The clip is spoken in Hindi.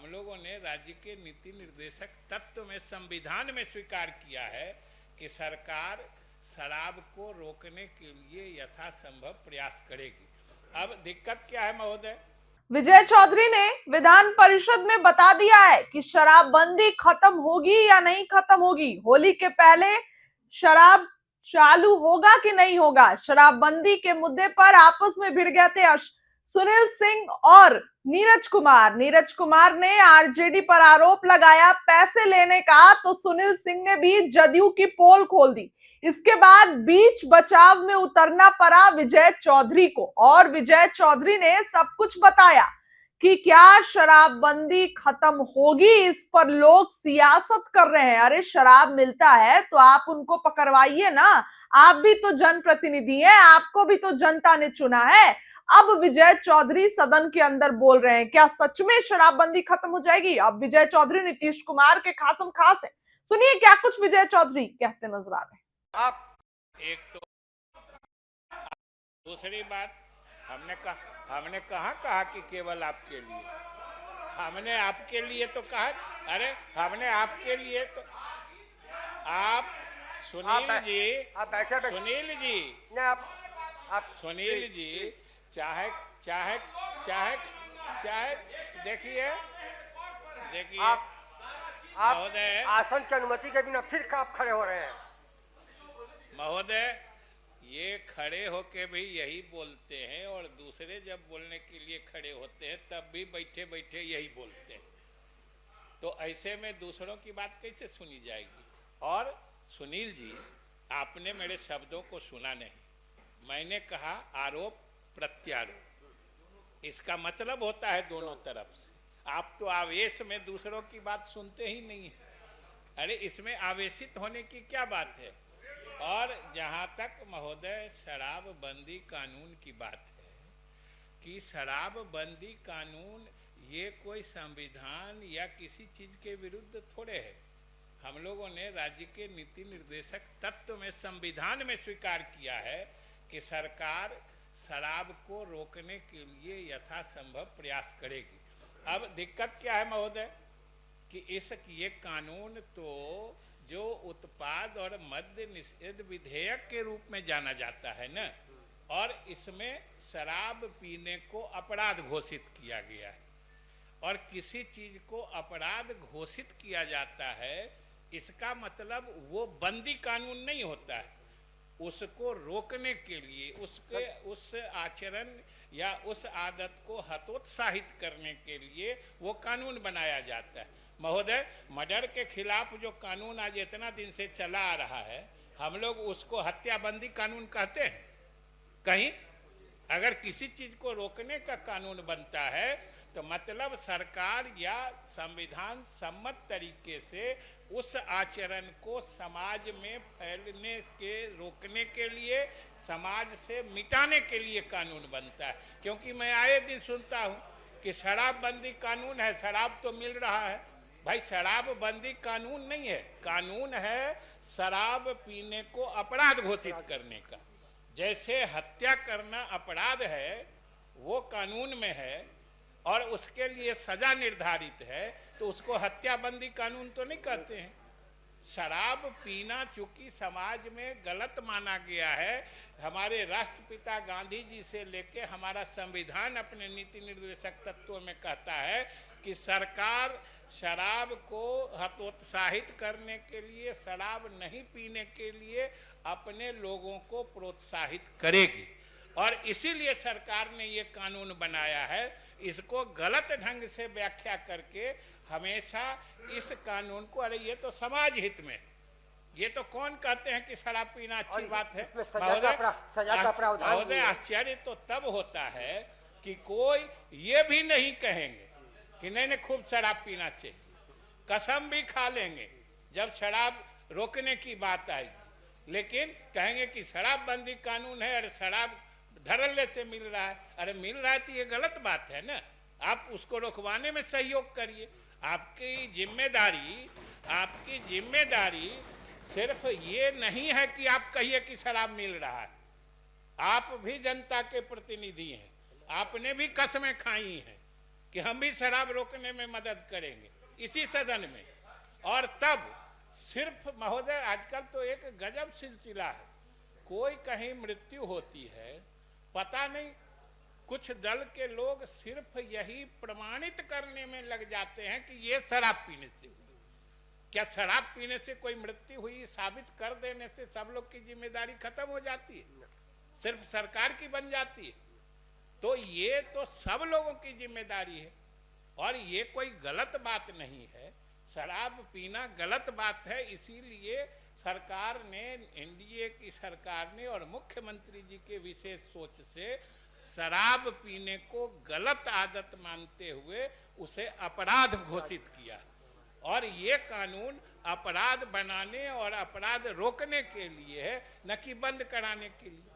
लोगों ने राज्य के नीति निर्देशक तत्व में संविधान में स्वीकार किया है कि सरकार शराब को रोकने के लिए यथासंभव प्रयास करेगी। अब दिक्कत क्या है महोदय? विजय चौधरी ने विधान परिषद में बता दिया है कि शराबबंदी खत्म होगी या नहीं खत्म होगी, होली के पहले शराब चालू होगा कि नहीं होगा। शराबबंदी के मुद्दे पर आपस में भिड़ गए थे सुनील सिंह और नीरज कुमार ने आरजेडी पर आरोप लगाया पैसे लेने का, तो सुनील सिंह ने भी जदयू की पोल खोल दी। इसके बाद बीच बचाव में उतरना पड़ा विजय चौधरी को, और विजय चौधरी ने सब कुछ बताया कि क्या शराबबंदी खत्म होगी। इस पर लोग सियासत कर रहे हैं, अरे शराब मिलता है तो आप उनको पकड़वाइए ना, आप भी तो जनप्रतिनिधि हैं, आपको भी तो जनता ने चुना है। अब विजय चौधरी सदन के अंदर बोल रहे हैं, क्या सच में शराबबंदी खत्म हो जाएगी? अब विजय चौधरी नीतीश कुमार के खासम खास है, सुनिए क्या कुछ विजय चौधरी कहते नजर आ रहे हैं। आप एक तो दूसरी बात, हमने कहा कि केवल आपके लिए, हमने आपके लिए तो कहा, अरे हमने आपके लिए तो आप सुनील जी चाहे देखिए महोदय, आसन की अनुमति के बिना फिर आप खड़े हो रहे हैं महोदय। ये खड़े होके भी यही बोलते हैं और दूसरे जब बोलने के लिए खड़े होते हैं तब भी बैठे बैठे यही बोलते हैं, तो ऐसे में दूसरों की बात कैसे सुनी जाएगी? और सुनील जी, आपने मेरे शब्दों को सुना नहीं, मैंने कहा आरोप प्रत्यारोप, इसका मतलब होता है दोनों तरफ से। आप तो आवेश में दूसरों की बात सुनते ही नहीं है। अरे इसमें आवेशित होने की क्या बात है? और जहां तक महोदय शराबबंदी कानून की बात है कि शराबबंदी कानून ये कोई संविधान या किसी चीज के विरुद्ध थोड़े है। हम लोगों ने राज्य के नीति निर्देशक तत्व में संविधान में स्वीकार किया है कि सरकार शराब को रोकने के लिए यथासंभव प्रयास करेगी। अब दिक्कत क्या है महोदय कि ये कानून तो जो उत्पाद और मद्य निषेध विधेयक के रूप में जाना जाता है ना, और इसमें शराब पीने को अपराध घोषित किया गया है, और किसी चीज को अपराध घोषित किया जाता है इसका मतलब वो बंदी कानून नहीं होता है। उसको रोकने के लिए, उस आचरण या उस आदत को हतोत्साहित करने के लिए वो कानून बनाया जाता है। महोदय, मर्डर के खिलाफ जो कानून आज इतना दिन से चला आ रहा है, हम लोग उसको हत्याबंदी कानून कहते हैं। कहीं अगर किसी चीज को रोकने का कानून बनता है तो मतलब सरकार या संविधान सम्मत तरीके से उस आचरण को समाज में फैलने के रोकने के लिए, समाज से मिटाने के लिए कानून बनता है। क्योंकि मैं आए दिन सुनता हूं कि शराबबंदी कानून है, शराब तो मिल रहा है। भाई शराबबंदी कानून नहीं है, कानून है शराब पीने को अपराध घोषित करने का। जैसे हत्या करना अपराध है वो कानून में है और उसके लिए सजा निर्धारित है, तो उसको हत्याबंदी कानून तो नहीं कहते हैं। शराब पीना चूंकि समाज में गलत माना गया है, हमारे राष्ट्रपिता गांधी जी से लेके हमारा संविधान अपने नीति निर्देशक तत्वों में कहता है कि सरकार शराब को हतोत्साहित करने के लिए, शराब नहीं पीने के लिए अपने लोगों को प्रोत्साहित करेगी, और इसीलिए सरकार ने ये कानून बनाया है। इसको गलत ढंग से व्याख्या करके हमेशा इस कानून को, अरे ये तो समाज हित में, ये तो कौन कहते हैं कि शराब पीना अच्छी बात है? महोदय, आश्चर्य तो तब होता है कि कोई ये भी नहीं कहेंगे कि नहीं खूब शराब पीना चाहिए, कसम भी खा लेंगे जब शराब रोकने की बात आएगी, लेकिन कहेंगे कि शराबबंदी कानून है, अरे शराब धड़ल्ले से मिल रहा है। अरे मिल रहा है तो ये गलत बात है ना, आप उसको रोकवाने में सहयोग करिए। आपकी जिम्मेदारी सिर्फ ये नहीं है कि आप कहिए कि शराब मिल रहा है, आप भी जनता के प्रतिनिधि हैं, आपने भी कस्में खाई हैं, कि हम भी शराब रोकने में मदद करेंगे इसी सदन में। और तब सिर्फ महोदय आजकल तो एक गजब सिलसिला है, कोई कहीं मृत्यु होती है, पता नहीं कुछ दल के लोग सिर्फ यही प्रमाणित करने में लग जाते हैं कि ये शराब पीने से हुई। क्या शराब पीने से कोई मृत्यु हुई साबित कर देने से सब लोग की जिम्मेदारी खत्म हो जाती है, सिर्फ सरकार की बन जाती है? तो ये तो सब लोगों की जिम्मेदारी है और ये कोई गलत बात नहीं है। शराब पीना गलत बात है, इसीलिए सरकार ने, एनडीए की सरकार ने और मुख्यमंत्री जी के विशेष सोच से शराब पीने को गलत आदत मानते हुए उसे अपराध घोषित किया। और ये कानून अपराध बनाने और अपराध रोकने के लिए है, न कि बंद कराने के लिए।